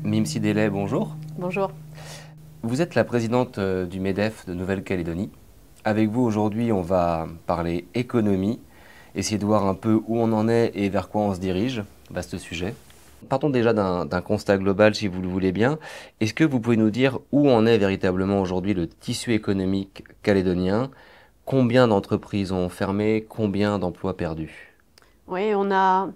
Mimsi Delay, bonjour. Bonjour. Vous êtes la présidente du MEDEF de Nouvelle-Calédonie. Avec vous aujourd'hui, on va parler économie, essayer de voir un peu où on en est et vers quoi on se dirige. Vaste sujet. Partons déjà d'un constat global, si vous le voulez bien. Est-ce que vous pouvez nous dire où en est véritablement aujourd'hui le tissu économique calédonien? Combien d'entreprises ont fermé? Combien d'emplois perdus? Oui, on a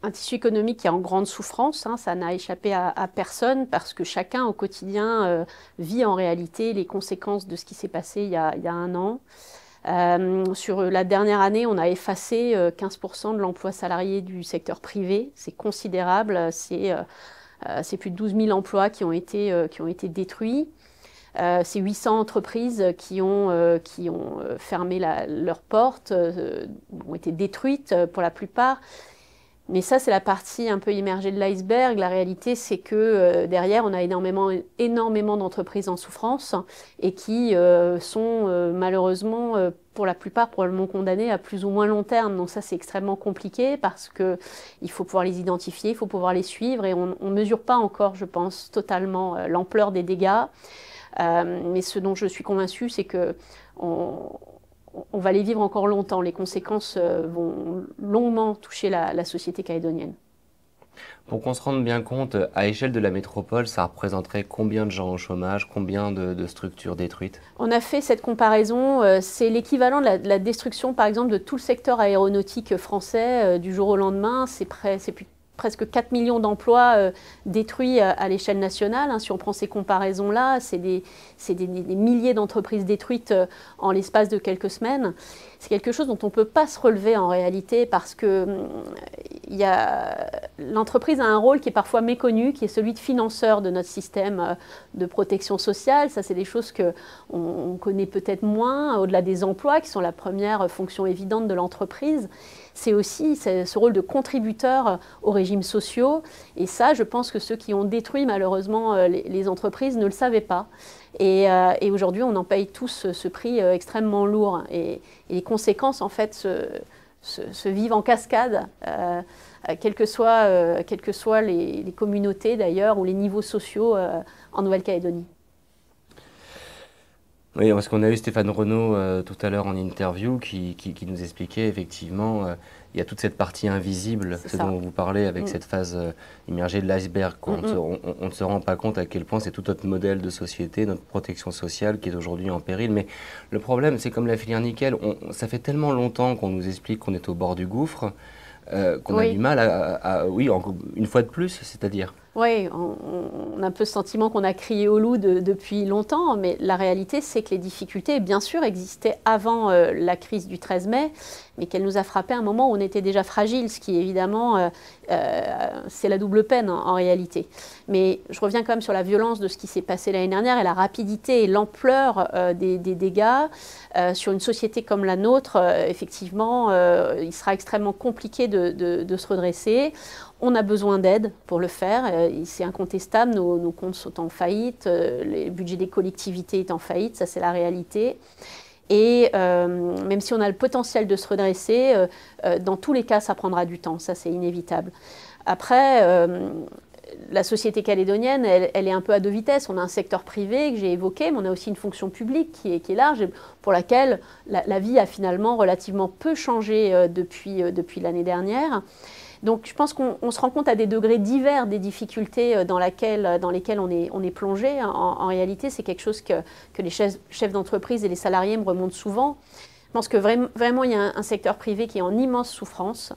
un tissu économique qui est en grande souffrance, hein, ça n'a échappé à personne parce que chacun au quotidien vit en réalité les conséquences de ce qui s'est passé il y a un an. Sur la dernière année, on a effacé 15% de l'emploi salarié du secteur privé. C'est considérable, c'est plus de 12 000 emplois qui ont été détruits. C'est 800 entreprises qui ont fermé leurs portes, ont été détruites pour la plupart. Mais ça, c'est la partie un peu immergée de l'iceberg. La réalité, c'est que derrière, on a énormément d'entreprises en souffrance et qui sont malheureusement, pour la plupart, probablement condamnées à plus ou moins long terme. Donc ça, c'est extrêmement compliqué parce qu'il faut pouvoir les identifier, il faut pouvoir les suivre et on ne mesure pas encore, je pense, totalement l'ampleur des dégâts. Mais ce dont je suis convaincue, c'est que on va les vivre encore longtemps. Les conséquences vont longuement toucher la société calédonienne. Pour qu'on se rende bien compte, à échelle de la métropole, ça représenterait combien de gens au chômage, combien de structures détruites? On a fait cette comparaison, c'est l'équivalent de la destruction par exemple de tout le secteur aéronautique français du jour au lendemain. C'est presque 4 millions d'emplois détruits à l'échelle nationale. Hein. Si on prend ces comparaisons-là, c'est des milliers d'entreprises détruites en l'espace de quelques semaines. C'est quelque chose dont on ne peut pas se relever en réalité parce que l'entreprise a un rôle qui est parfois méconnu, qui est celui de financeur de notre système de protection sociale. Ça, c'est des choses qu'on connaît peut-être moins, au-delà des emplois, qui sont la première fonction évidente de l'entreprise. C'est aussi ce rôle de contributeur aux régimes sociaux. Et ça, je pense que ceux qui ont détruit malheureusement les entreprises ne le savaient pas. Et aujourd'hui, on en paye tous ce prix extrêmement lourd. Et les conséquences, en fait, se vivent en cascade, quelles que soient les communautés d'ailleurs ou les niveaux sociaux en Nouvelle-Calédonie. Oui, parce qu'on a eu Stéphane Renaud tout à l'heure en interview qui nous expliquait effectivement, il y a toute cette partie invisible, ce dont vous parlez avec cette phase immergée de l'iceberg. On ne se rend pas compte à quel point c'est tout notre modèle de société, notre protection sociale qui est aujourd'hui en péril. Mais le problème, c'est comme la filière nickel, ça fait tellement longtemps qu'on nous explique qu'on est au bord du gouffre, qu'on a du mal oui, une fois de plus, c'est-à-dire. Oui, on a un peu ce sentiment qu'on a crié au loup depuis longtemps, mais la réalité, c'est que les difficultés, bien sûr, existaient avant la crise du 13 mai, mais qu'elle nous a frappé à un moment où on était déjà fragile, ce qui, évidemment, c'est la double peine en réalité. Mais je reviens quand même sur la violence de ce qui s'est passé l'année dernière et la rapidité et l'ampleur des dégâts. Sur une société comme la nôtre, effectivement, il sera extrêmement compliqué de se redresser. On a besoin d'aide pour le faire, c'est incontestable, nos comptes sont en faillite, le budget des collectivités est en faillite, ça c'est la réalité. Et même si on a le potentiel de se redresser, dans tous les cas ça prendra du temps, ça c'est inévitable. Après, la société calédonienne, elle est un peu à deux vitesses. On a un secteur privé que j'ai évoqué, mais on a aussi une fonction publique qui est large, et pour laquelle la vie a finalement relativement peu changé depuis l'année dernière. Donc je pense qu'on se rend compte à des degrés divers des difficultés dans lesquelles on est plongé. En réalité, c'est quelque chose que les chefs d'entreprise et les salariés me remontent souvent. Je pense que vraiment, il y a un secteur privé qui est en immense souffrance.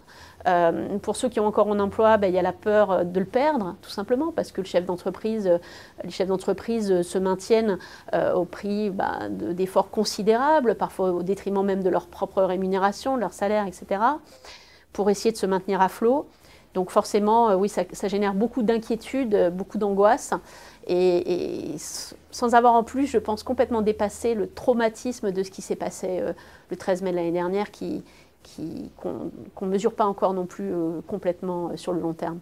Pour ceux qui ont encore un emploi, il y a la peur de le perdre, tout simplement, parce que les chefs d'entreprise se maintiennent au prix d'efforts considérables, parfois au détriment même de leur propre rémunération, de leur salaire, etc., pour essayer de se maintenir à flot. Donc forcément, oui, ça génère beaucoup d'inquiétude, beaucoup d'angoisse. Et sans avoir en plus, je pense, complètement dépassé le traumatisme de ce qui s'est passé le 13 mai de l'année dernière, qu'on ne mesure pas encore non plus complètement sur le long terme.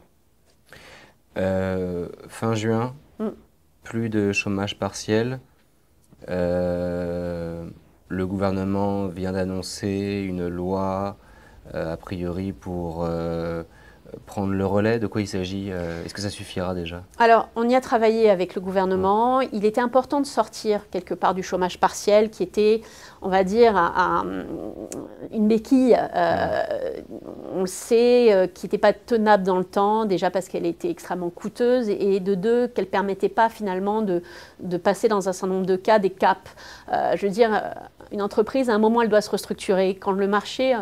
Fin juin, plus de chômage partiel. le gouvernement vient d'annoncer une loi, a priori, pour prendre le relais. De quoi il s'agit? Est-ce que ça suffira déjà? Alors, on y a travaillé avec le gouvernement. Il était important de sortir quelque part du chômage partiel qui était, on va dire, une béquille, on le sait, qui n'était pas tenable dans le temps, déjà parce qu'elle était extrêmement coûteuse et de deux, qu'elle ne permettait pas finalement de passer dans un certain nombre de cas des caps. Je veux dire, une entreprise, à un moment, elle doit se restructurer. Quand le marché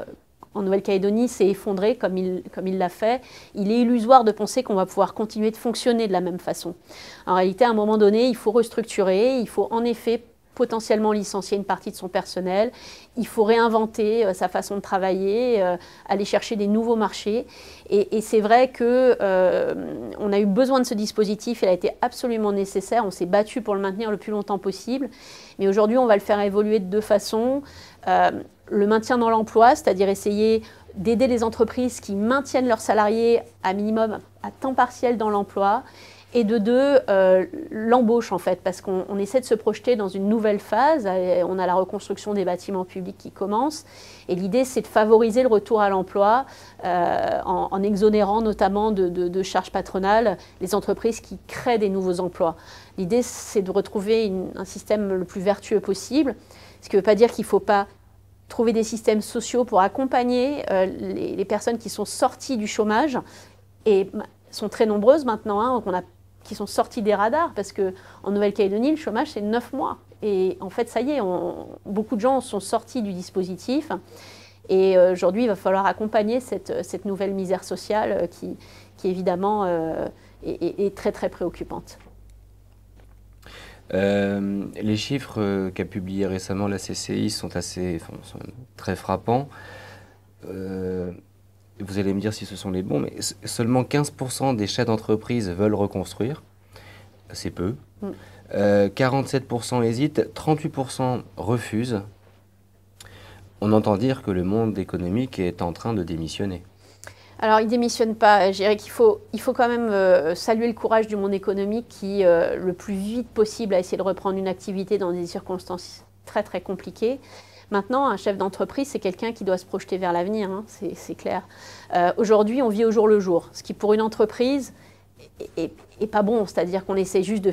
en Nouvelle-Calédonie s'est effondré comme il l'a fait, il est illusoire de penser qu'on va pouvoir continuer de fonctionner de la même façon. En réalité, à un moment donné, il faut restructurer, il faut en effet potentiellement licencier une partie de son personnel, il faut réinventer sa façon de travailler, aller chercher des nouveaux marchés. Et c'est vrai qu'on a eu besoin de ce dispositif, il a été absolument nécessaire, on s'est battu pour le maintenir le plus longtemps possible. Mais aujourd'hui, on va le faire évoluer de deux façons. Le maintien dans l'emploi, c'est-à-dire essayer d'aider les entreprises qui maintiennent leurs salariés à minimum à temps partiel dans l'emploi. Et de deux, l'embauche en fait, parce qu'on essaie de se projeter dans une nouvelle phase. On a la reconstruction des bâtiments publics qui commence. Et l'idée, c'est de favoriser le retour à l'emploi en exonérant notamment de charges patronales les entreprises qui créent des nouveaux emplois. L'idée, c'est de retrouver un système le plus vertueux possible. Ce qui ne veut pas dire qu'il ne faut pas trouver des systèmes sociaux pour accompagner les personnes qui sont sorties du chômage et sont très nombreuses maintenant, hein, qui sont sorties des radars parce qu'en Nouvelle-Calédonie, le chômage, c'est 9 mois. Et en fait, ça y est, beaucoup de gens sont sortis du dispositif. Et aujourd'hui, il va falloir accompagner cette nouvelle misère sociale qui évidemment, est très, très préoccupante. Les chiffres qu'a publié récemment la CCI sont sont très frappants. Vous allez me dire si ce sont les bons, mais seulement 15% des chefs d'entreprise veulent reconstruire. C'est peu. 47% hésitent, 38% refusent. On entend dire que le monde économique est en train de démissionner. Alors, il ne démissionne pas. Je dirais qu'il faut quand même saluer le courage du monde économique qui, le plus vite possible, a essayé de reprendre une activité dans des circonstances très, très compliquées. Maintenant, un chef d'entreprise, c'est quelqu'un qui doit se projeter vers l'avenir, hein, c'est clair. Aujourd'hui, on vit au jour le jour, ce qui, pour une entreprise, est pas bon. C'est-à-dire qu'on essaie juste de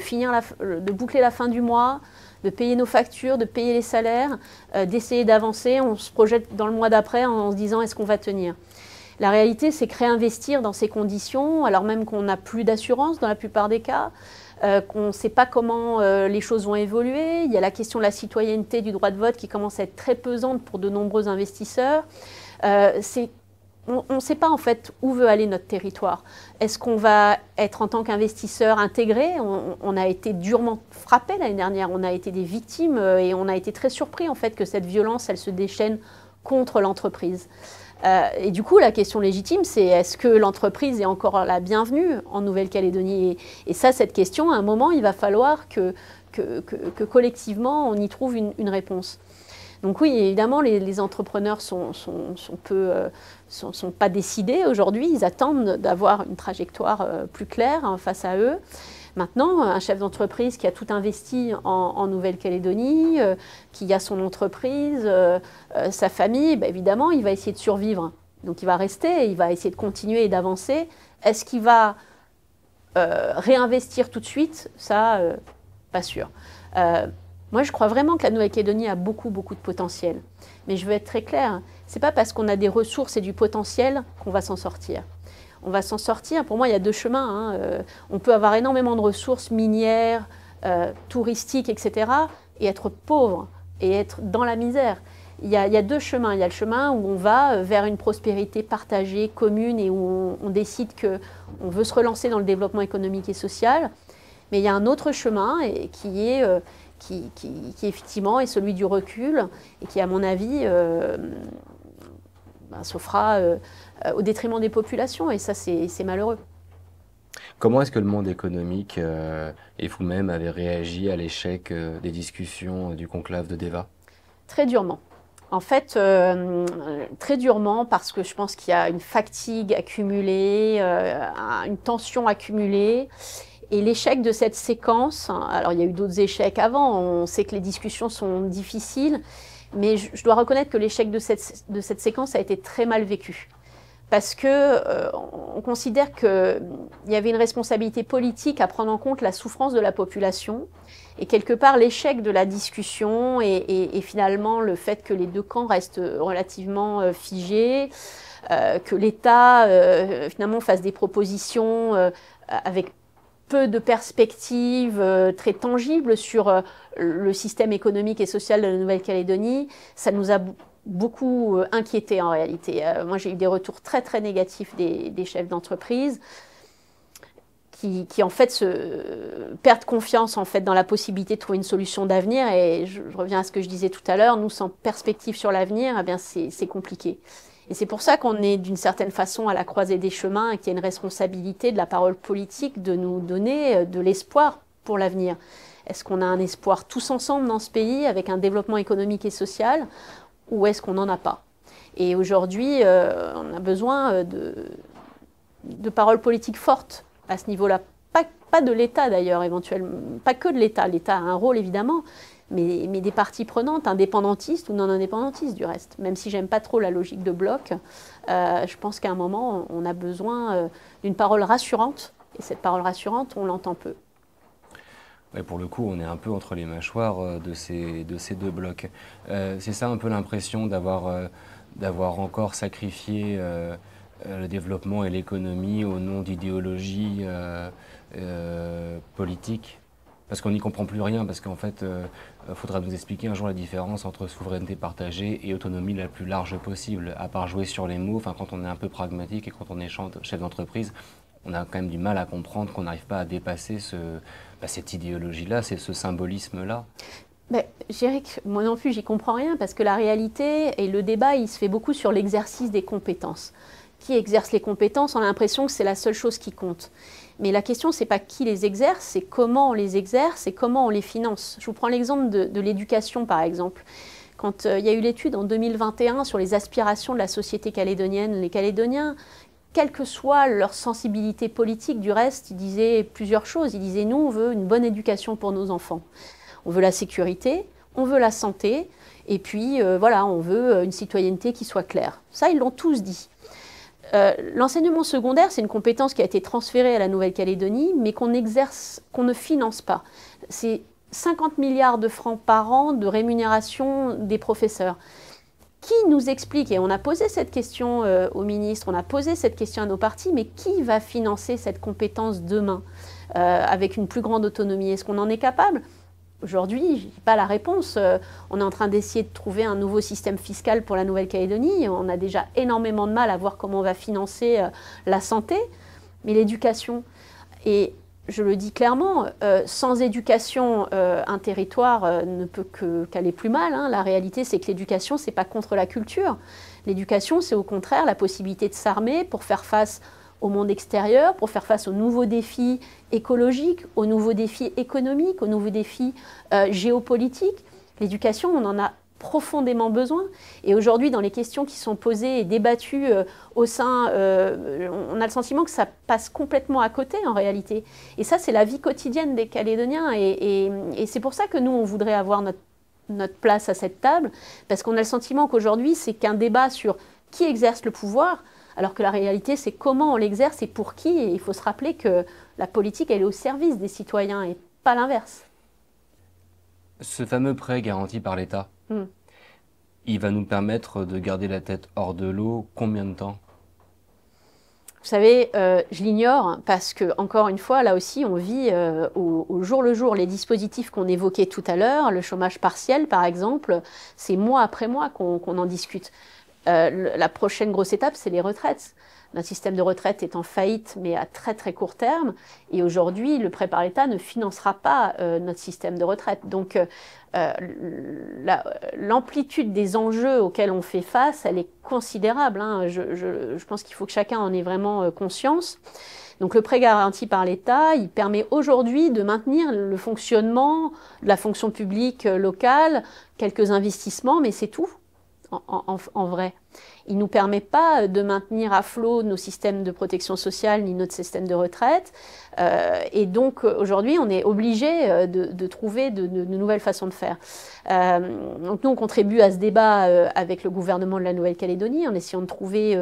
boucler la fin du mois, de payer nos factures, de payer les salaires, d'essayer d'avancer. On se projette dans le mois d'après en se disant « est-ce qu'on va tenir ?» La réalité, c'est que réinvestir dans ces conditions, alors même qu'on n'a plus d'assurance dans la plupart des cas, qu'on ne sait pas comment les choses vont évoluer. Il y a la question de la citoyenneté, du droit de vote qui commence à être très pesante pour de nombreux investisseurs. On ne sait pas en fait où veut aller notre territoire. Est-ce qu'on va être en tant qu'investisseur intégré? On a été durement frappé l'année dernière, on a été des victimes et on a été très surpris en fait que cette violence, elle se déchaîne contre l'entreprise. Et du coup, la question légitime, c'est est-ce que l'entreprise est encore la bienvenue en Nouvelle-Calédonie? Et ça, cette question, à un moment, il va falloir que collectivement, on y trouve une réponse. Donc oui, évidemment, les entrepreneurs sont pas décidés aujourd'hui. Ils attendent d'avoir une trajectoire plus claire face à eux. Maintenant, un chef d'entreprise qui a tout investi en Nouvelle-Calédonie, qui a son entreprise, sa famille, ben évidemment, il va essayer de survivre. Donc il va rester, il va essayer de continuer et d'avancer. Est-ce qu'il va réinvestir tout de suite? Ça, pas sûr. Moi, je crois vraiment que la Nouvelle-Calédonie a beaucoup, beaucoup de potentiel. Mais je veux être très claire, ce n'est pas parce qu'on a des ressources et du potentiel qu'on va s'en sortir. On va s'en sortir, pour moi, il y a deux chemins. On peut avoir énormément de ressources minières, touristiques, etc., et être pauvre, et être dans la misère. Il y a deux chemins. Il y a le chemin où on va vers une prospérité partagée, commune, et où on décide qu'on veut se relancer dans le développement économique et social. Mais il y a un autre chemin qui effectivement est celui du recul, et qui, à mon avis, se fera au détriment des populations, et ça, c'est malheureux. Comment est-ce que le monde économique et vous-même avez réagi à l'échec des discussions du conclave de Deva? Très durement. En fait, très durement, parce que je pense qu'il y a une fatigue accumulée, une tension accumulée. Et l'échec de cette séquence, alors il y a eu d'autres échecs avant, on sait que les discussions sont difficiles, Mais je dois reconnaître que l'échec de cette séquence a été très mal vécu. Parce qu'on considère qu'il y avait une responsabilité politique à prendre en compte la souffrance de la population. Et quelque part, l'échec de la discussion et finalement le fait que les deux camps restent relativement figés, que l'État finalement fasse des propositions avec peu de perspectives très tangibles sur le système économique et social de la Nouvelle-Calédonie, ça nous a beaucoup inquiétés en réalité. Moi, j'ai eu des retours très très négatifs des chefs d'entreprise qui en fait perdent confiance en fait dans la possibilité de trouver une solution d'avenir. Et je reviens à ce que je disais tout à l'heure, nous sans perspective sur l'avenir, eh bien c'est compliqué. Et c'est pour ça qu'on est d'une certaine façon à la croisée des chemins et qu'il y a une responsabilité de la parole politique de nous donner de l'espoir pour l'avenir. Est-ce qu'on a un espoir tous ensemble dans ce pays avec un développement économique et social ou est-ce qu'on n'en a pas? Et aujourd'hui, on a besoin de paroles politiques fortes à ce niveau-là. Pas de l'État d'ailleurs, éventuellement, pas que de l'État. L'État a un rôle évidemment, mais des parties prenantes, indépendantistes ou non indépendantistes du reste. Même si j'aime pas trop la logique de bloc, je pense qu'à un moment, on a besoin d'une parole rassurante. Et cette parole rassurante, on l'entend peu. Ouais, pour le coup, on est un peu entre les mâchoires de ces deux blocs. C'est ça un peu l'impression d'avoir encore sacrifié le développement et l'économie au nom d'idéologies politiques. Parce qu'on n'y comprend plus rien, parce qu'en fait, faudra nous expliquer un jour la différence entre souveraineté partagée et autonomie la plus large possible. À part jouer sur les mots, quand on est un peu pragmatique et quand on est chef d'entreprise, on a quand même du mal à comprendre qu'on n'arrive pas à dépasser cette idéologie-là, ce symbolisme-là. Je dirais que moi non plus, j'y comprends rien, parce que la réalité et le débat, il se fait beaucoup sur l'exercice des compétences. Qui exerce les compétences, on a l'impression que c'est la seule chose qui compte. Mais la question, ce n'est pas qui les exerce, c'est comment on les exerce et comment on les finance. Je vous prends l'exemple de l'éducation, par exemple. Quand il y a eu l'étude en 2021 sur les aspirations de la société calédonienne, les Calédoniens, quelle que soit leur sensibilité politique, du reste, ils disaient plusieurs choses. Ils disaient, nous, on veut une bonne éducation pour nos enfants. On veut la sécurité, on veut la santé, et puis voilà, on veut une citoyenneté qui soit claire. Ça, ils l'ont tous dit. L'enseignement secondaire, c'est une compétence qui a été transférée à la Nouvelle-Calédonie, mais qu'on ne finance pas. C'est 50 milliards de francs par an de rémunération des professeurs. Qui nous explique, et on a posé cette question au ministre, on a posé cette question à nos partis, mais qui va financer cette compétence demain avec une plus grande autonomie? Est-ce qu'on en est capable? Aujourd'hui, je n'ai pas la réponse. On est en train d'essayer de trouver un nouveau système fiscal pour la Nouvelle-Calédonie. On a déjà énormément de mal à voir comment on va financer la santé, mais l'éducation. Et je le dis clairement, sans éducation, un territoire ne peut qu'aller plus mal. La réalité, c'est que l'éducation, ce n'est pas contre la culture. L'éducation, c'est au contraire la possibilité de s'armer pour faire face au monde extérieur, pour faire face aux nouveaux défis écologiques, aux nouveaux défis économiques, aux nouveaux défis géopolitiques. L'éducation, on en a profondément besoin. Et aujourd'hui, dans les questions qui sont posées et débattues au sein, on a le sentiment que ça passe complètement à côté en réalité. Et ça, c'est la vie quotidienne des Calédoniens. Et c'est pour ça que nous, on voudrait avoir notre place à cette table, parce qu'on a le sentiment qu'aujourd'hui, c'est qu'un débat sur qui exerce le pouvoir, alors que la réalité, c'est comment on l'exerce et pour qui. Et il faut se rappeler que la politique, elle est au service des citoyens et pas l'inverse. Ce fameux prêt garanti par l'État, il va nous permettre de garder la tête hors de l'eau combien de temps? Vous savez, je l'ignore parce que, encore une fois, là aussi, on vit au jour le jour les dispositifs qu'on évoquait tout à l'heure, le chômage partiel, par exemple, c'est mois après mois qu'on en discute. La prochaine grosse étape, c'est les retraites. Notre système de retraite est en faillite, mais à très très court terme. Et aujourd'hui, le prêt par l'État ne financera pas notre système de retraite. Donc, l'amplitude des enjeux auxquels on fait face, elle est considérable. Je pense qu'il faut que chacun en ait vraiment conscience. Donc, le prêt garanti par l'État, il permet aujourd'hui de maintenir le fonctionnement de la fonction publique locale, quelques investissements, mais c'est tout. en vrai. Il ne nous permet pas de maintenir à flot nos systèmes de protection sociale ni notre système de retraite. Et donc aujourd'hui, on est obligé de trouver de nouvelles façons de faire. Donc nous, on contribue à ce débat avec le gouvernement de la Nouvelle-Calédonie en essayant de trouver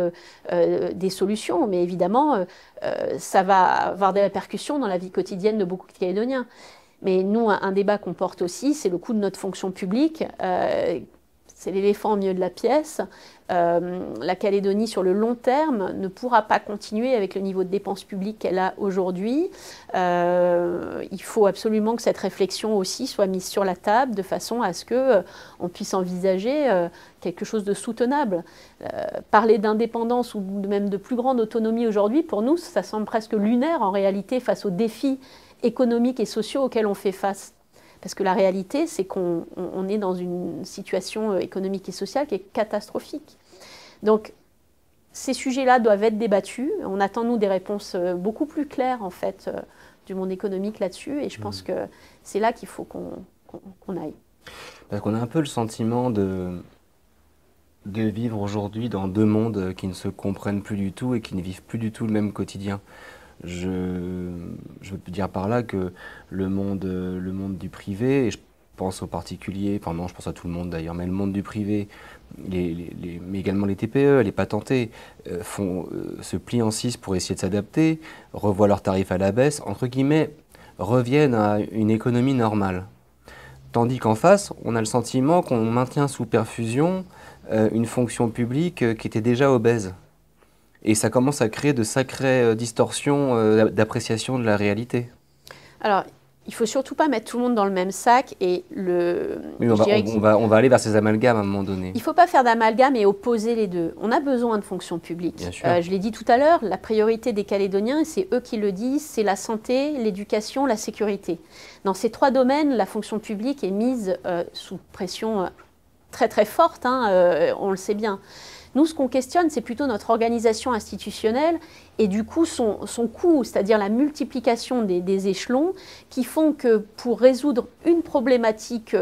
des solutions. Mais évidemment, ça va avoir des répercussions dans la vie quotidienne de beaucoup de Calédoniens. Mais nous, un débat qu'on porte aussi, c'est le coût de notre fonction publique. C'est l'éléphant au milieu de la pièce. La Calédonie, sur le long terme, ne pourra pas continuer avec le niveau de dépenses publiques qu'elle a aujourd'hui. Il faut absolument que cette réflexion aussi soit mise sur la table de façon à ce qu'on puisse envisager quelque chose de soutenable. Parler d'indépendance ou même de plus grande autonomie aujourd'hui, pour nous, ça semble presque lunaire en réalité face aux défis économiques et sociaux auxquels on fait face. Parce que la réalité, c'est qu'on est dans une situation économique et sociale qui est catastrophique. Donc, ces sujets-là doivent être débattus. On attend, nous, des réponses beaucoup plus claires, en fait, du monde économique là-dessus. Et je pense que c'est là qu'il faut qu'on aille. Parce qu'on a un peu le sentiment de vivre aujourd'hui dans deux mondes qui ne se comprennent plus du tout et qui ne vivent plus du tout le même quotidien. Je veux dire par là que le monde du privé, et je pense aux particuliers, enfin non, je pense à tout le monde d'ailleurs, mais le monde du privé, mais également les TPE, les patentés, se plient en 6 pour essayer de s'adapter, revoient leurs tarifs à la baisse, entre guillemets, reviennent à une économie normale. Tandis qu'en face, on a le sentiment qu'on maintient sous perfusion une fonction publique qui était déjà obèse. Et ça commence à créer de sacrées distorsions d'appréciation de la réalité. Alors, il ne faut surtout pas mettre tout le monde dans le même sac. Et oui, on va aller vers ces amalgames à un moment donné. Il ne faut pas faire d'amalgame et opposer les deux. On a besoin de fonction publique. Je l'ai dit tout à l'heure, la priorité des Calédoniens, et c'est eux qui le disent, c'est la santé, l'éducation, la sécurité. Dans ces 3 domaines, la fonction publique est mise sous pression très très forte, on le sait bien. Nous, ce qu'on questionne, c'est plutôt notre organisation institutionnelle et du coup son coût, c'est-à-dire la multiplication des échelons qui font que pour résoudre une problématique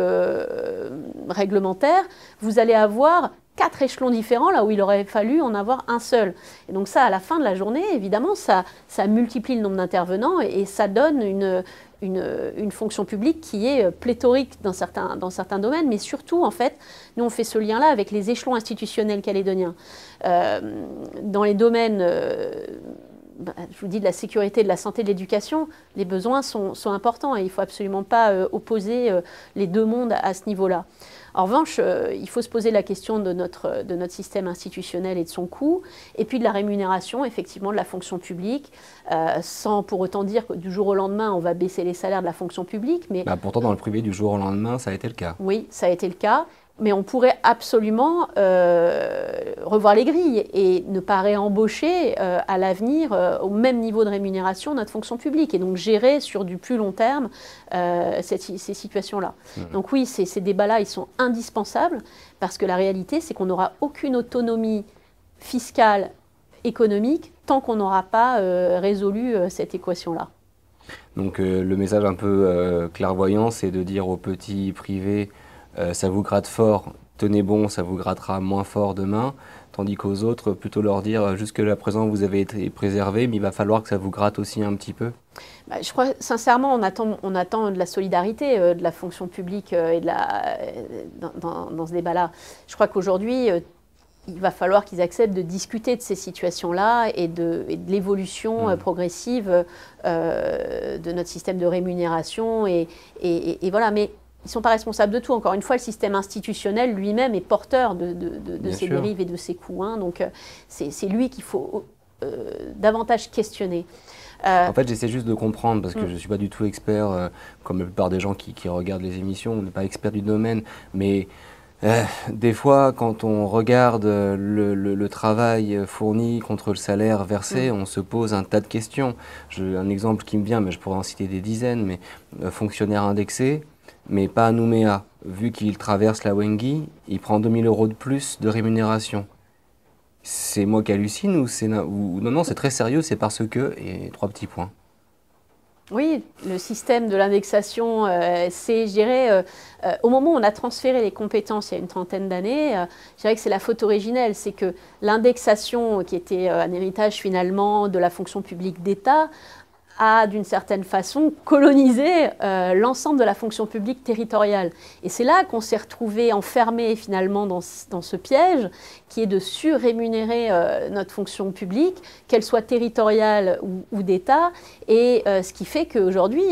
réglementaire, vous allez avoir 4 échelons différents là où il aurait fallu en avoir un seul. Et donc ça, à la fin de la journée, évidemment, ça multiplie le nombre d'intervenants et ça donne une fonction publique qui est pléthorique dans certains domaines, mais surtout, en fait, nous, on fait ce lien-là avec les échelons institutionnels calédoniens. Dans les domaines, je vous dis, de la sécurité, de la santé, de l'éducation, les besoins sont importants et il ne faut absolument pas opposer les deux mondes à ce niveau-là. En revanche, il faut se poser la question de notre système institutionnel et de son coût, et puis de la rémunération, effectivement, de la fonction publique, sans pour autant dire que du jour au lendemain, on va baisser les salaires de la fonction publique. Mais pourtant, dans le privé, du jour au lendemain, ça a été le cas. Oui, ça a été le cas. Mais on pourrait absolument revoir les grilles et ne pas réembaucher à l'avenir au même niveau de rémunération notre fonction publique et donc gérer sur du plus long terme ces situations-là. Donc oui, ces débats-là, ils sont indispensables parce que la réalité, c'est qu'on n'aura aucune autonomie fiscale, économique, tant qu'on n'aura pas résolu cette équation-là. Donc le message un peu clairvoyant, c'est de dire aux petits privés ça vous gratte fort, tenez bon, ça vous grattera moins fort demain, tandis qu'aux autres, plutôt leur dire jusque-là présent vous avez été préservé, mais il va falloir que ça vous gratte aussi un petit peu. Je crois sincèrement, on attend de la solidarité de la fonction publique et dans ce débat-là. Je crois qu'aujourd'hui, il va falloir qu'ils acceptent de discuter de ces situations-là et de l'évolution progressive de notre système de rémunération et voilà. Mais ils ne sont pas responsables de tout. Encore une fois, le système institutionnel lui-même est porteur de ces dérives et de ces coûts. Donc, c'est lui qu'il faut davantage questionner. En fait, j'essaie juste de comprendre, parce que je ne suis pas du tout expert, comme la plupart des gens qui regardent les émissions, on n'est pas expert du domaine, mais des fois, quand on regarde le travail fourni contre le salaire versé, on se pose un tas de questions. Un exemple qui me vient, mais je pourrais en citer des dizaines, mais fonctionnaire indexé, mais pas à Nouméa. Vu qu'il traverse la Wengui, il prend 2000 € de plus de rémunération. C'est moi qui hallucine ou non, c'est très sérieux, c'est parce que... Et 3 petits points. Oui, le système de l'indexation, c'est, je dirais, au moment où on a transféré les compétences il y a une trentaine d'années, je dirais que c'est la faute originelle. C'est que l'indexation, qui était un héritage finalement de la fonction publique d'État, a d'une certaine façon colonisé l'ensemble de la fonction publique territoriale. Et c'est là qu'on s'est retrouvé enfermé finalement dans ce piège qui est de surrémunérer notre fonction publique, qu'elle soit territoriale ou d'État, et ce qui fait qu'aujourd'hui,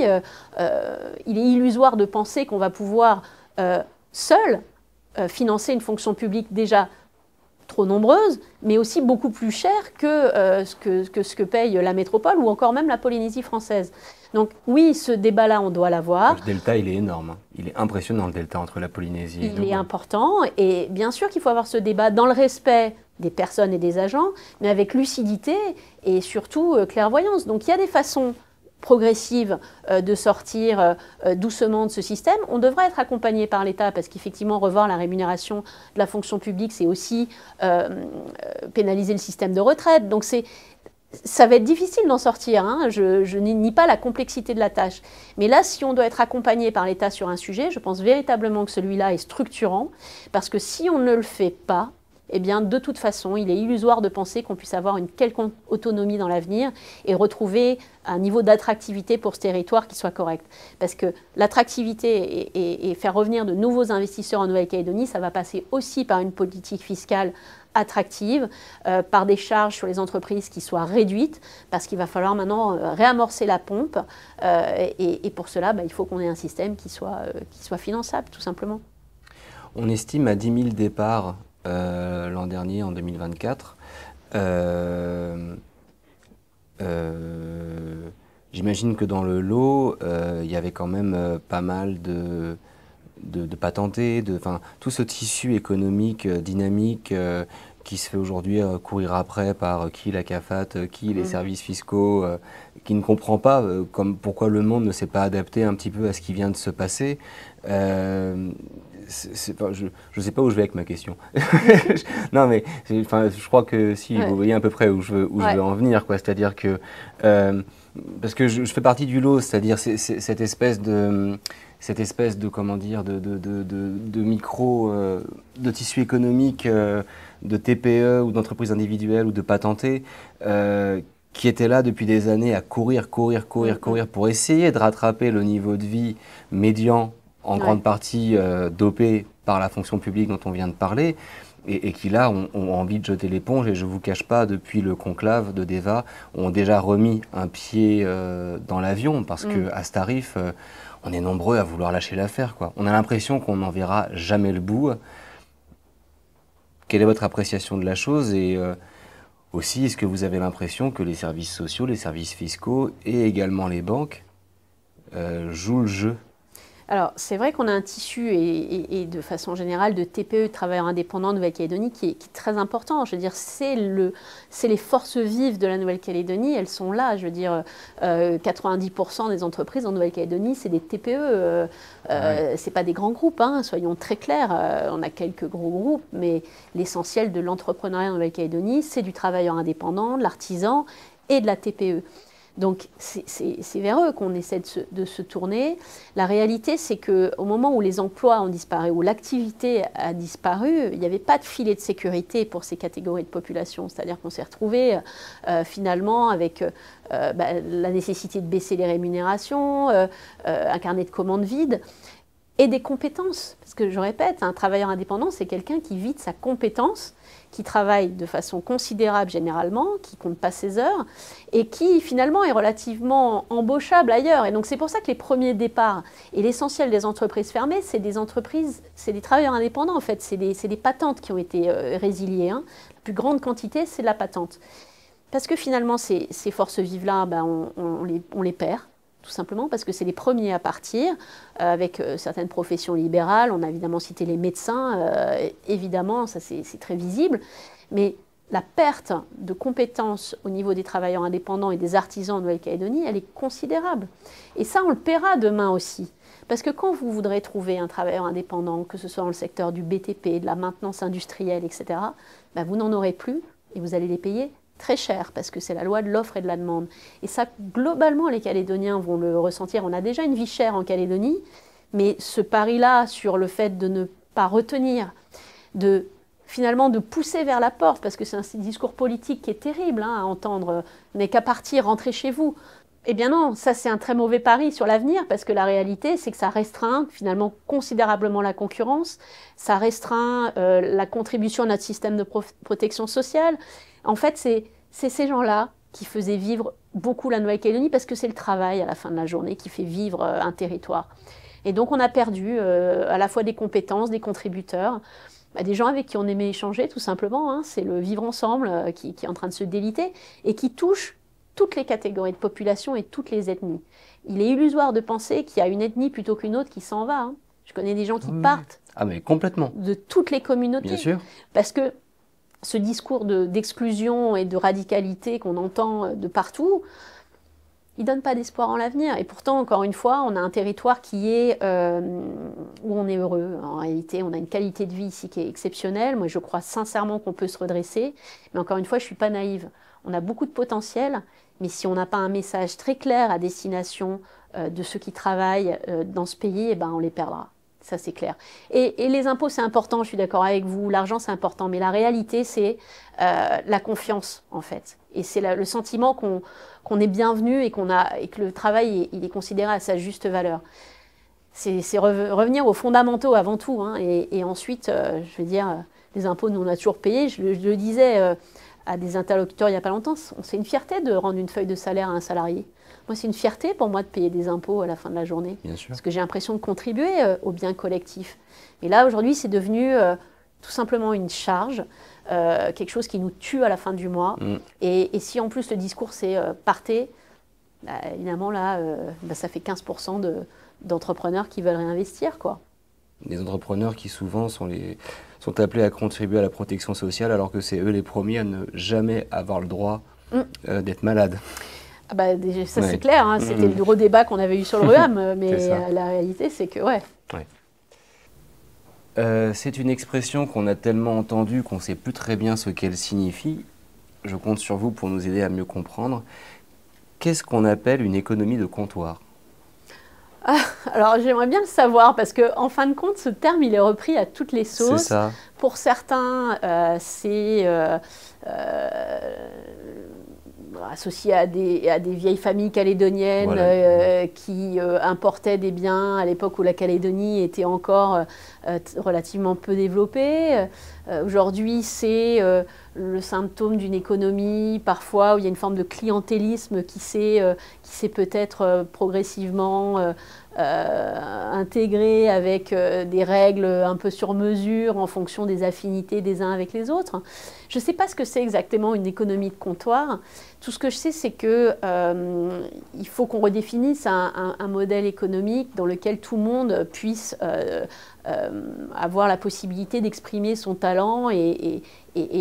il est illusoire de penser qu'on va pouvoir seul financer une fonction publique déjà trop nombreuses, mais aussi beaucoup plus chères que, ce que paye la métropole ou encore même la Polynésie française. Donc oui, ce débat-là, on doit l'avoir. Le delta, il est énorme. Il est impressionnant, le delta entre la Polynésie et nous. Il est important, et bien sûr qu'il faut avoir ce débat dans le respect des personnes et des agents, mais avec lucidité et surtout clairvoyance. Donc il y a des façons progressive de sortir doucement de ce système. On devrait être accompagné par l'État parce qu'effectivement, revoir la rémunération de la fonction publique, c'est aussi pénaliser le système de retraite. Donc ça va être difficile d'en sortir. Hein. Je nie pas la complexité de la tâche. Mais là, si on doit être accompagné par l'État sur un sujet, je pense véritablement que celui-là est structurant parce que si on ne le fait pas, eh bien, de toute façon, il est illusoire de penser qu'on puisse avoir une quelconque autonomie dans l'avenir et retrouver un niveau d'attractivité pour ce territoire qui soit correct. Parce que l'attractivité et faire revenir de nouveaux investisseurs en Nouvelle-Calédonie, ça va passer aussi par une politique fiscale attractive, par des charges sur les entreprises qui soient réduites, parce qu'il va falloir maintenant réamorcer la pompe. Et pour cela, il faut qu'on ait un système qui soit finançable, tout simplement. On estime à 10 000 départs l'an dernier, en 2024. J'imagine que dans le lot, il y avait quand même pas mal de patentés, tout ce tissu économique dynamique qui se fait aujourd'hui courir après par qui la CAFAT, qui les services fiscaux, qui ne comprend pas pourquoi le monde ne s'est pas adapté un petit peu à ce qui vient de se passer. Je ne sais pas où je vais avec ma question. Non, mais je crois que si, vous voyez à peu près où je veux en venir, quoi. C'est-à-dire que, parce que je fais partie du lot, c'est-à-dire cette espèce de comment dire, de micro, de tissu économique, de TPE ou d'entreprises individuelles ou de patentés, qui étaient là depuis des années à courir pour essayer de rattraper le niveau de vie médian, en grande partie dopé par la fonction publique dont on vient de parler, et qui là ont envie de jeter l'éponge. Et je ne vous cache pas, depuis le conclave de Deva, ont déjà remis un pied dans l'avion, parce qu'à ce tarif, on est nombreux à vouloir lâcher l'affaire, quoi. On a l'impression qu'on n'en verra jamais le bout. Quelle est votre appréciation de la chose? Et aussi, est-ce que vous avez l'impression que les services sociaux, les services fiscaux et également les banques jouent le jeu? Alors, c'est vrai qu'on a un tissu et de façon générale de TPE, de travailleurs indépendants de Nouvelle-Calédonie qui est très important. Je veux dire, c'est les forces vives de la Nouvelle-Calédonie, elles sont là. Je veux dire, 90% des entreprises en Nouvelle-Calédonie, c'est des TPE. C'est pas des grands groupes, hein, soyons très clairs. On a quelques gros groupes, mais l'essentiel de l'entrepreneuriat en Nouvelle-Calédonie, c'est du travailleur indépendant, de l'artisan et de la TPE. Donc c'est vers eux qu'on essaie de se tourner. La réalité, c'est qu'au moment où les emplois ont disparu, où l'activité a disparu, il n'y avait pas de filet de sécurité pour ces catégories de population. C'est-à-dire qu'on s'est retrouvé finalement avec la nécessité de baisser les rémunérations, un carnet de commandes vide et des compétences. Parce que je répète, un travailleur indépendant, c'est quelqu'un qui vit de sa compétence, qui travaille de façon considérable généralement, qui ne compte pas ses heures, et qui finalement est relativement embauchable ailleurs. Et donc c'est pour ça que les premiers départs et l'essentiel des entreprises fermées, c'est des entreprises, c'est des travailleurs indépendants en fait, c'est des patentes qui ont été résiliées. Hein. La plus grande quantité, c'est de la patente. Parce que finalement, ces forces vives-là, on les perd. Tout simplement parce que c'est les premiers à partir, avec certaines professions libérales. On a évidemment cité les médecins, évidemment, ça c'est très visible. Mais la perte de compétences au niveau des travailleurs indépendants et des artisans en Nouvelle-Calédonie, elle est considérable. Et ça, on le paiera demain aussi. Parce que quand vous voudrez trouver un travailleur indépendant, que ce soit dans le secteur du BTP, de la maintenance industrielle, etc., vous n'en aurez plus et vous allez les payer très cher, parce que c'est la loi de l'offre et de la demande. Et ça, globalement, les Calédoniens vont le ressentir. On a déjà une vie chère en Calédonie, mais ce pari-là sur le fait de ne pas retenir, finalement de pousser vers la porte, parce que c'est un discours politique qui est terrible à entendre, n'est qu'à partir, rentrez chez vous. Eh bien non, ça c'est un très mauvais pari sur l'avenir, parce que la réalité c'est que ça restreint finalement considérablement la concurrence, ça restreint la contribution à notre système de protection sociale. En fait, c'est ces gens-là qui faisaient vivre beaucoup la Nouvelle-Calédonie, parce que c'est le travail à la fin de la journée qui fait vivre un territoire. Et donc on a perdu à la fois des compétences, des contributeurs, des gens avec qui on aimait échanger tout simplement. C'est le vivre ensemble qui est en train de se déliter et qui touche toutes les catégories de population et toutes les ethnies. Il est illusoire de penser qu'il y a une ethnie plutôt qu'une autre qui s'en va. Je connais des gens qui partent mais complètement. de toutes les communautés. Bien sûr. Parce que ce discours d'exclusion et de radicalité qu'on entend de partout, il ne donne pas d'espoir en l'avenir. Et pourtant, encore une fois, on a un territoire qui est où on est heureux. En réalité, on a une qualité de vie ici qui est exceptionnelle. Moi, je crois sincèrement qu'on peut se redresser. Mais encore une fois, je ne suis pas naïve. On a beaucoup de potentiel, mais si on n'a pas un message très clair à destination de ceux qui travaillent dans ce pays, on les perdra. Ça, c'est clair. Et les impôts, c'est important, je suis d'accord avec vous. L'argent, c'est important. Mais la réalité, c'est la confiance, en fait. Et c'est le sentiment qu'on est bienvenu et que le travail il est considéré à sa juste valeur. C'est revenir aux fondamentaux avant tout. Et ensuite, je veux dire, les impôts, nous, on a toujours payé. Je le disais à des interlocuteurs il n'y a pas longtemps, c'est une fierté de rendre une feuille de salaire à un salarié. Moi, c'est une fierté pour moi de payer des impôts à la fin de la journée. Bien sûr. Parce que j'ai l'impression de contribuer au bien collectif. Et là, aujourd'hui, c'est devenu tout simplement une charge, quelque chose qui nous tue à la fin du mois. Et si en plus le discours c'est partez, évidemment là, ça fait 15% d'entrepreneurs qui veulent réinvestir, quoi. Des entrepreneurs qui souvent sont appelés à contribuer à la protection sociale, alors que c'est eux les premiers à ne jamais avoir le droit d'être malades. Ça c'est clair, c'était le gros débat qu'on avait eu sur le RUAM, mais la réalité c'est que c'est une expression qu'on a tellement entendue qu'on ne sait plus très bien ce qu'elle signifie. Je compte sur vous pour nous aider à mieux comprendre. Qu'est-ce qu'on appelle une économie de comptoir ? Alors j'aimerais bien le savoir, parce qu'en fin de compte, ce terme il est repris à toutes les sauces. C'est ça. Pour certains, c'est associé à des vieilles familles calédoniennes qui importaient des biens à l'époque où la Calédonie était encore relativement peu développée. Aujourd'hui, c'est le symptôme d'une économie parfois où il y a une forme de clientélisme qui s'est peut-être progressivement intégré avec des règles un peu sur mesure en fonction des affinités des uns avec les autres. Je ne sais pas ce que c'est exactement une économie de comptoir. Tout ce que je sais, c'est qu'il faut qu'on redéfinisse un modèle économique dans lequel tout le monde puisse avoir la possibilité d'exprimer son talent et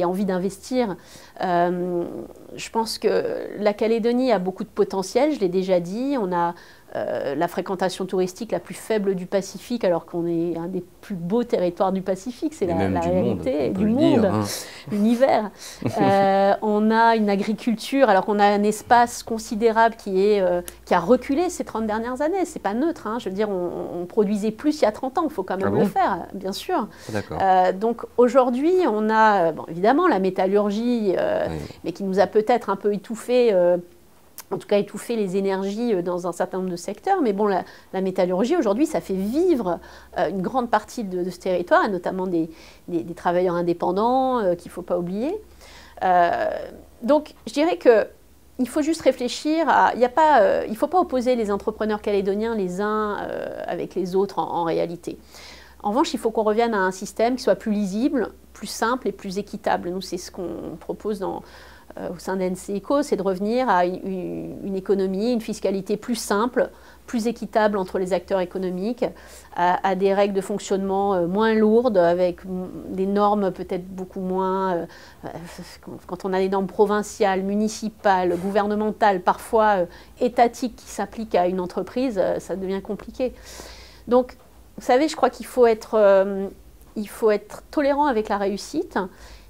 envie d'investir. Je pense que la Calédonie a beaucoup de potentiel, je l'ai déjà dit. On a la fréquentation touristique la plus faible du Pacifique, alors qu'on est un des plus beaux territoires du Pacifique, c'est la réalité du monde, l'univers. On a une agriculture, alors qu'on a un espace considérable qui a reculé ces 30 dernières années. C'est pas neutre, je veux dire, on produisait plus il y a 30 ans, il faut quand même le faire, bien sûr. Donc aujourd'hui, on a évidemment la métallurgie, mais qui nous a peut-être un peu étouffé. En tout cas étouffer les énergies dans un certain nombre de secteurs. Mais bon, la métallurgie, aujourd'hui, ça fait vivre une grande partie de ce territoire, et notamment des travailleurs indépendants qu'il ne faut pas oublier. Donc, je dirais qu'il faut juste réfléchir il ne faut pas opposer les entrepreneurs calédoniens les uns avec les autres en réalité. En revanche, il faut qu'on revienne à un système qui soit plus lisible, plus simple et plus équitable. Nous, c'est ce qu'on propose au sein d'NCECO, c'est de revenir à une économie, une fiscalité plus simple, plus équitable entre les acteurs économiques, à des règles de fonctionnement moins lourdes, avec des normes peut-être beaucoup moins... quand on a des normes provinciales, municipales, gouvernementales, parfois étatiques qui s'appliquent à une entreprise, ça devient compliqué. Donc, vous savez, je crois qu'il faut être tolérant avec la réussite.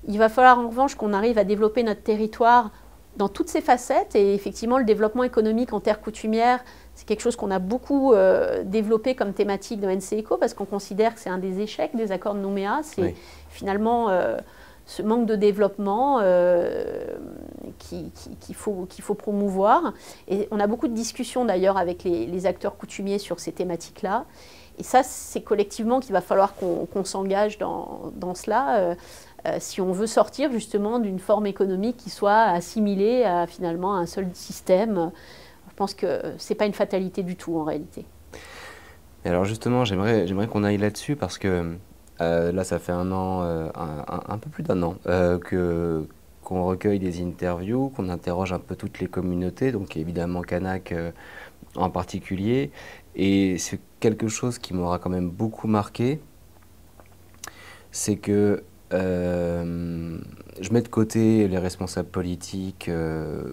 Il va falloir en revanche qu'on arrive à développer notre territoire dans toutes ses facettes. Et effectivement, le développement économique en terre coutumière, c'est quelque chose qu'on a beaucoup développé comme thématique de NC Eco parce qu'on considère que c'est un des échecs des accords de Nouméa. C'est finalement ce manque de développement qu'il faut promouvoir. Et on a beaucoup de discussions d'ailleurs avec les acteurs coutumiers sur ces thématiques-là. Et ça, c'est collectivement qu'il va falloir qu'on s'engage dans cela si on veut sortir justement d'une forme économique qui soit assimilée à finalement un seul système. Je pense que ce n'est pas une fatalité du tout en réalité. Et alors justement, j'aimerais qu'on aille là-dessus parce que là, ça fait un an, un peu plus d'un an qu'on recueille des interviews, qu'on interroge un peu toutes les communautés, donc évidemment Kanak en particulier. Et c'est quelque chose qui m'aura quand même beaucoup marqué, c'est que je mets de côté les responsables politiques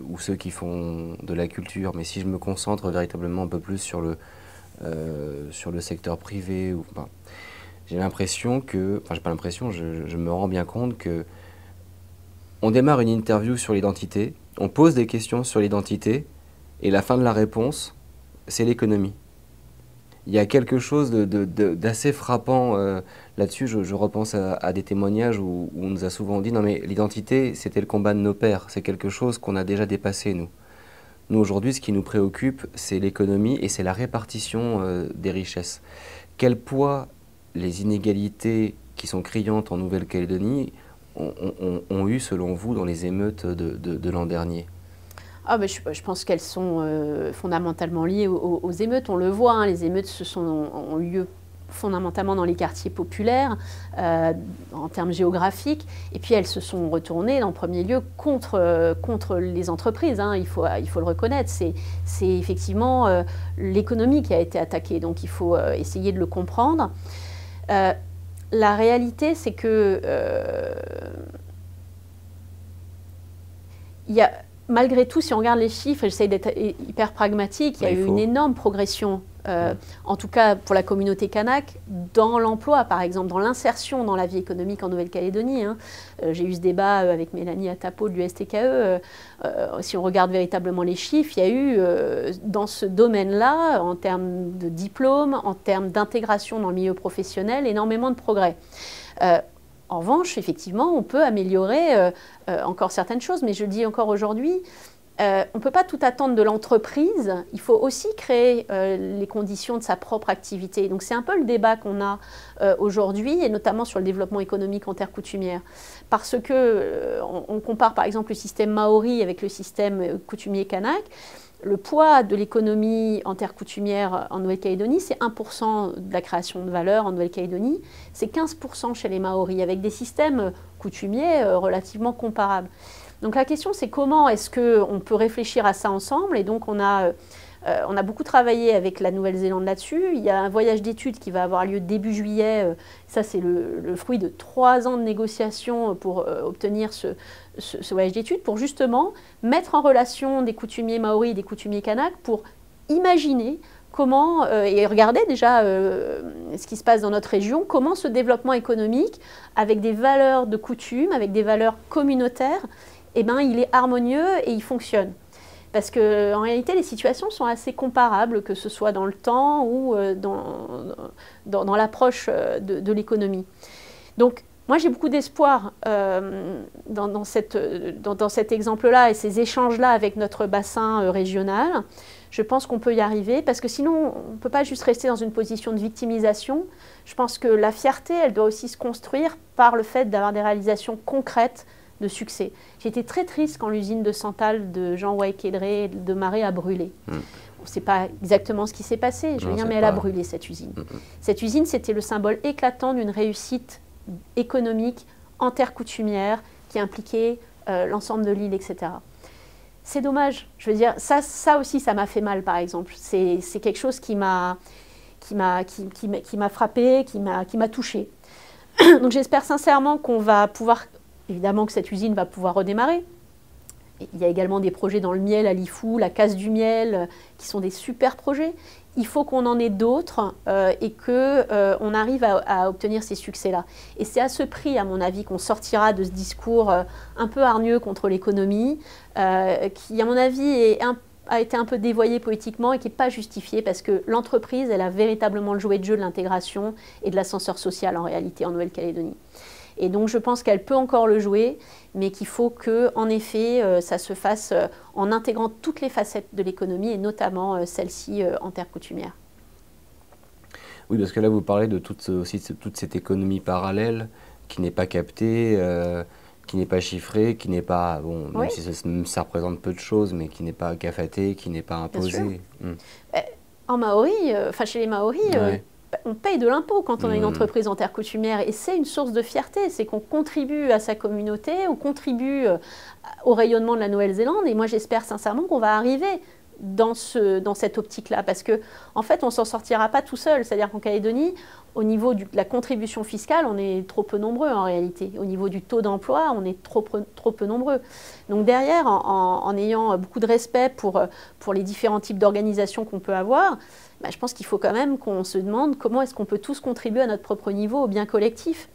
ou ceux qui font de la culture, mais si je me concentre véritablement un peu plus sur le secteur privé, j'ai l'impression que, enfin j'ai pas l'impression, je me rends bien compte que on démarre une interview sur l'identité, on pose des questions sur l'identité, et la fin de la réponse, c'est l'économie. Il y a quelque chose d'assez frappant là-dessus. Je repense à des témoignages où on nous a souvent dit « Non mais l'identité, c'était le combat de nos pères. C'est quelque chose qu'on a déjà dépassé, nous. » Nous, aujourd'hui, ce qui nous préoccupe, c'est l'économie et c'est la répartition des richesses. Quel poids les inégalités qui sont criantes en Nouvelle-Calédonie ont eu, selon vous, dans les émeutes de l'an dernier ? Je pense qu'elles sont fondamentalement liées aux émeutes. On le voit, hein, les émeutes ont lieu fondamentalement dans les quartiers populaires, en termes géographiques, et puis elles se sont retournées en premier lieu contre les entreprises, hein, il faut le reconnaître. C'est effectivement l'économie qui a été attaquée, donc il faut essayer de le comprendre. La réalité, c'est que il y a... Malgré tout, si on regarde les chiffres, j'essaie d'être hyper pragmatique, il y a eu une énorme progression, en tout cas pour la communauté kanak, dans l'emploi, par exemple, dans l'insertion dans la vie économique en Nouvelle-Calédonie. Hein. J'ai eu ce débat avec Mélanie Atapo de l'USTKE. Si on regarde véritablement les chiffres, il y a eu dans ce domaine-là, en termes de diplôme, en termes d'intégration dans le milieu professionnel, énormément de progrès. En revanche, effectivement, on peut améliorer encore certaines choses, mais je le dis encore aujourd'hui, on ne peut pas tout attendre de l'entreprise, il faut aussi créer les conditions de sa propre activité. Donc c'est un peu le débat qu'on a aujourd'hui, et notamment sur le développement économique en terre coutumière. Parce que on compare par exemple le système maori avec le système coutumier kanak. Le poids de l'économie en terre coutumière en Nouvelle-Calédonie, c'est 1% de la création de valeur en Nouvelle-Calédonie, c'est 15% chez les Maoris, avec des systèmes coutumiers relativement comparables. Donc la question, c'est comment est-ce qu'on peut réfléchir à ça ensemble, et donc on a beaucoup travaillé avec la Nouvelle-Zélande là-dessus. Il y a un voyage d'études qui va avoir lieu début juillet. Ça, c'est le fruit de 3 ans de négociations pour obtenir ce voyage d'études, pour justement mettre en relation des coutumiers maoris et des coutumiers kanak pour imaginer comment, et regarder déjà ce qui se passe dans notre région, comment ce développement économique, avec des valeurs de coutume, avec des valeurs communautaires, eh ben, il est harmonieux et il fonctionne. Parce qu'en réalité, les situations sont assez comparables, que ce soit dans le temps ou dans l'approche de l'économie. Donc, moi, j'ai beaucoup d'espoir dans cet exemple-là et ces échanges-là avec notre bassin régional. Je pense qu'on peut y arriver, parce que sinon, on ne peut pas juste rester dans une position de victimisation. Je pense que la fierté, elle doit aussi se construire par le fait d'avoir des réalisations concrètes de succès. J'ai été très triste quand l'usine de Santal de Jean Waïkédré de Marais a brûlé. On ne sait pas exactement ce qui s'est passé, mais elle a brûlé, cette usine. Cette usine, c'était le symbole éclatant d'une réussite économique en terre coutumière qui impliquait l'ensemble de l'île, etc. C'est dommage. Je veux dire, ça aussi, ça m'a fait mal, par exemple. C'est quelque chose qui m'a frappé, qui m'a touchée. Donc j'espère sincèrement qu'on va pouvoir, évidemment que cette usine va pouvoir redémarrer. Il y a également des projets dans le miel à Lifou, la casse du miel, qui sont des super projets. Il faut qu'on en ait d'autres et qu'on arrive à obtenir ces succès-là. Et c'est à ce prix, à mon avis, qu'on sortira de ce discours un peu hargneux contre l'économie, qui, à mon avis, a été un peu dévoyé politiquement et qui n'est pas justifié parce que l'entreprise, elle a véritablement le jouet de jeu de l'intégration et de l'ascenseur social en réalité en Nouvelle-Calédonie. Et donc je pense qu'elle peut encore le jouer, mais qu'il faut que, en effet, ça se fasse en intégrant toutes les facettes de l'économie et notamment celle-ci en terre coutumière. Oui, parce que là vous parlez de toute cette économie parallèle qui n'est pas captée, qui n'est pas chiffrée, qui n'est pas, bon, même si ça représente peu de choses, mais qui n'est pas gafatée, qui n'est pas imposée. En Maori, chez les Maoris, on paye de l'impôt quand on a une entreprise en terre coutumière et c'est une source de fierté, c'est qu'on contribue à sa communauté, on contribue au rayonnement de la Nouvelle-Zélande et moi j'espère sincèrement qu'on va arriver dans cette optique-là parce que en fait on ne s'en sortira pas tout seul, c'est-à-dire qu'en Calédonie, au niveau de la contribution fiscale, on est trop peu nombreux en réalité. Au niveau du taux d'emploi, on est trop peu nombreux. Donc derrière, en ayant beaucoup de respect pour les différents types d'organisations qu'on peut avoir, je pense qu'il faut quand même qu'on se demande comment est-ce qu'on peut tous contribuer à notre propre niveau au bien collectif.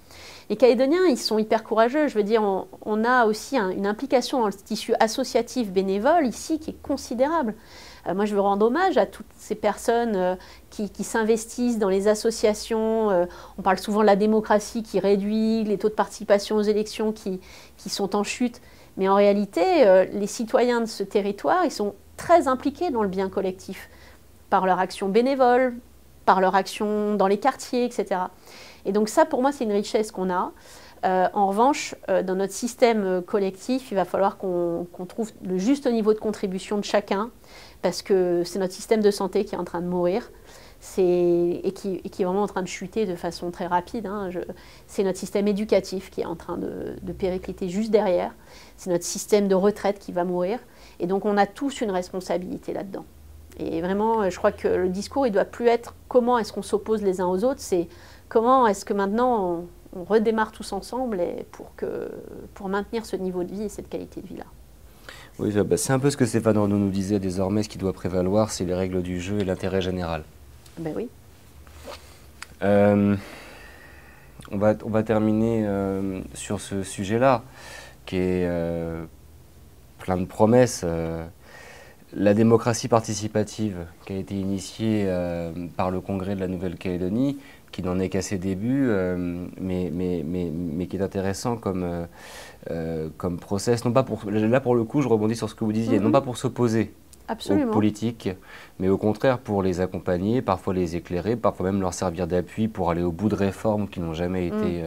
Les Calédoniens, ils sont hyper courageux. Je veux dire, on a aussi une implication dans le tissu associatif bénévole ici qui est considérable. Moi, je veux rendre hommage à toutes ces personnes qui s'investissent dans les associations. On parle souvent de la démocratie qui réduit, les taux de participation aux élections qui sont en chute. Mais en réalité, les citoyens de ce territoire, ils sont très impliqués dans le bien collectif, par leur action bénévole, par leur action dans les quartiers, etc. Et donc ça, pour moi, c'est une richesse qu'on a. En revanche, dans notre système collectif, il va falloir qu'on trouve le juste niveau de contribution de chacun, parce que c'est notre système de santé qui est en train de mourir et qui est vraiment en train de chuter de façon très rapide. C'est notre système éducatif qui est en train de péricliter juste derrière. C'est notre système de retraite qui va mourir. Et donc on a tous une responsabilité là-dedans. Et vraiment, je crois que le discours, il ne doit plus être comment est-ce qu'on s'oppose les uns aux autres, c'est comment est-ce que maintenant on redémarre tous ensemble pour maintenir ce niveau de vie et cette qualité de vie-là. Oui, c'est un peu ce que Stéphane Renaud nous disait désormais, ce qui doit prévaloir, c'est les règles du jeu et l'intérêt général. Ben oui. On va terminer sur ce sujet-là, qui est plein de promesses. La démocratie participative qui a été initiée par le Congrès de la Nouvelle-Calédonie, qui n'en est qu'à ses débuts, mais qui est intéressant comme process. Non pas là, pour le coup, je rebondis sur ce que vous disiez, non pas pour s'opposer aux politiques, mais au contraire pour les accompagner, parfois les éclairer, parfois même leur servir d'appui pour aller au bout de réformes qui n'ont jamais été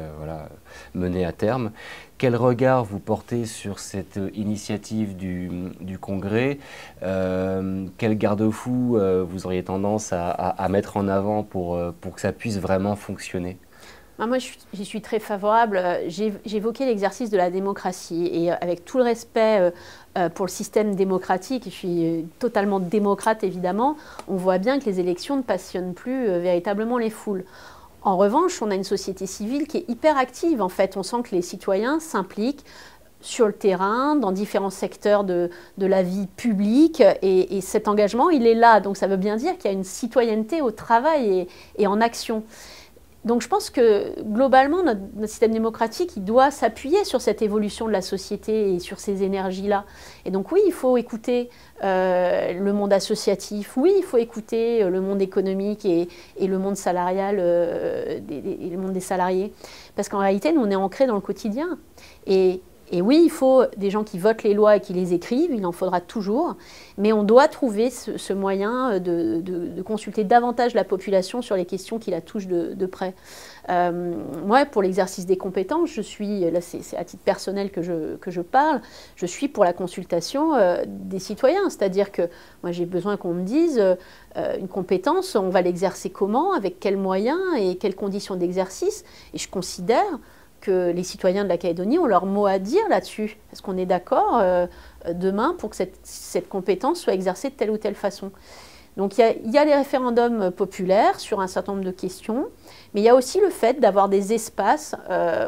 menées à terme. Quel regard vous portez sur cette initiative du Congrès? Quel garde-fou vous auriez tendance à mettre en avant pour que ça puisse vraiment fonctionner? Moi, j'y suis très favorable. J'ai évoqué l'exercice de la démocratie et avec tout le respect pour le système démocratique, je suis totalement démocrate évidemment, on voit bien que les élections ne passionnent plus véritablement les foules. En revanche, on a une société civile qui est hyper active. En fait, on sent que les citoyens s'impliquent sur le terrain, dans différents secteurs de la vie publique, et cet engagement, il est là. Donc ça veut bien dire qu'il y a une citoyenneté au travail et en action. Donc je pense que globalement, notre système démocratique, il doit s'appuyer sur cette évolution de la société et sur ces énergies-là. Et donc oui, il faut écouter le monde associatif, oui, il faut écouter le monde économique et le monde salarial, le monde des salariés. Parce qu'en réalité, nous, on est ancrés dans le quotidien. Et oui, il faut des gens qui votent les lois et qui les écrivent, il en faudra toujours, mais on doit trouver ce moyen de consulter davantage la population sur les questions qui la touchent de près. Moi, pour l'exercice des compétences, je suis, là c'est à titre personnel que je parle, je suis pour la consultation des citoyens, c'est-à-dire que moi j'ai besoin qu'on me dise une compétence, on va l'exercer comment, avec quels moyens et quelles conditions d'exercice, et je considère que les citoyens de la Calédonie ont leur mot à dire là-dessus. Est-ce qu'on est d'accord demain pour que cette compétence soit exercée de telle ou telle façon? Donc il y a les référendums populaires sur un certain nombre de questions, mais il y a aussi le fait d'avoir des espaces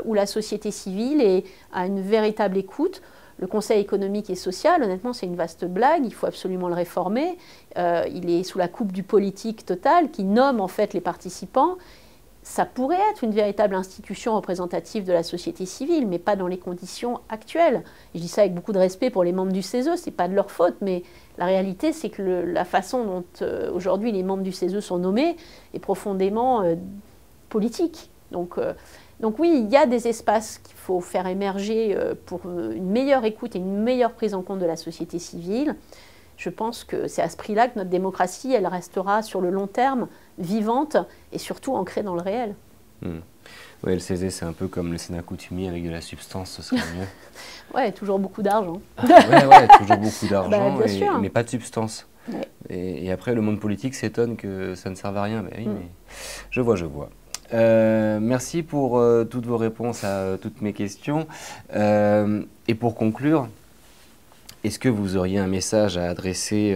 où la société civile a une véritable écoute. Le Conseil économique et social, honnêtement, c'est une vaste blague, il faut absolument le réformer. Il est sous la coupe du politique total qui nomme en fait les participants. Ça pourrait être une véritable institution représentative de la société civile, mais pas dans les conditions actuelles. Et je dis ça avec beaucoup de respect pour les membres du CESE, ce n'est pas de leur faute, mais la réalité, c'est que la façon dont aujourd'hui les membres du CESE sont nommés est profondément politique. Donc oui, il y a des espaces qu'il faut faire émerger pour une meilleure écoute et une meilleure prise en compte de la société civile. Je pense que c'est à ce prix-là que notre démocratie, elle restera sur le long terme vivante et surtout ancrée dans le réel. Oui, le CESE, c'est un peu comme le Sénat coutumier avec de la substance, ce serait mieux. Ouais, toujours beaucoup d'argent. Ouais, toujours beaucoup d'argent, mais pas de substance. Ouais. Et après, le monde politique s'étonne que ça ne serve à rien. Mais oui, mais je vois. Merci pour toutes vos réponses à toutes mes questions. Et pour conclure, est-ce que vous auriez un message à adresser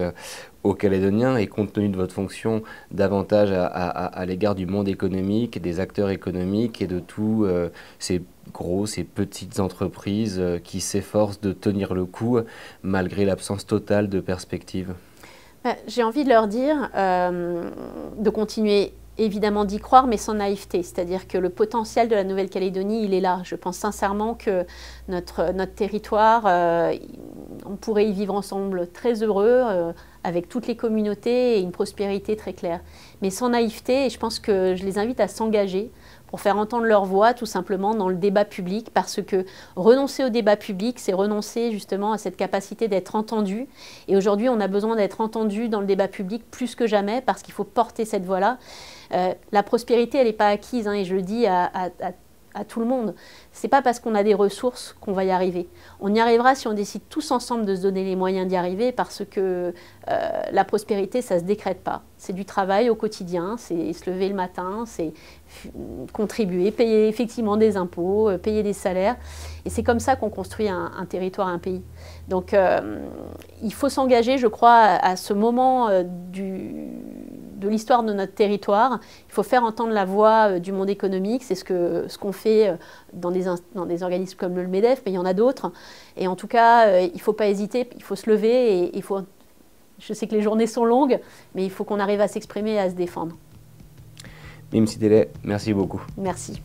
aux Calédoniens et compte tenu de votre fonction davantage à l'égard du monde économique, des acteurs économiques et de tous ces grosses et petites entreprises qui s'efforcent de tenir le coup malgré l'absence totale de perspective? J'ai envie de leur dire de continuer évidemment d'y croire, mais sans naïveté. C'est-à-dire que le potentiel de la Nouvelle-Calédonie, il est là. Je pense sincèrement que notre territoire, on pourrait y vivre ensemble très heureux, avec toutes les communautés et une prospérité très claire. Mais sans naïveté, et je pense que je les invite à s'engager pour faire entendre leur voix tout simplement dans le débat public, parce que renoncer au débat public, c'est renoncer justement à cette capacité d'être entendu. Et aujourd'hui, on a besoin d'être entendu dans le débat public plus que jamais, parce qu'il faut porter cette voix-là. La prospérité, elle n'est pas acquise, hein, et je le dis à tout le monde. Ce n'est pas parce qu'on a des ressources qu'on va y arriver. On y arrivera si on décide tous ensemble de se donner les moyens d'y arriver, parce que la prospérité, ça ne se décrète pas. C'est du travail au quotidien, c'est se lever le matin, c'est contribuer, payer effectivement des impôts, payer des salaires. Et c'est comme ça qu'on construit un territoire, un pays. Donc il faut s'engager, je crois, à ce moment de l'histoire de notre territoire. Il faut faire entendre la voix du monde économique. C'est ce qu'on fait dans des organismes comme le MEDEF, mais il y en a d'autres. Et en tout cas, il ne faut pas hésiter, il faut se lever. Et je sais que les journées sont longues, mais il faut qu'on arrive à s'exprimer et à se défendre. Mime Sidélé, merci beaucoup. Merci.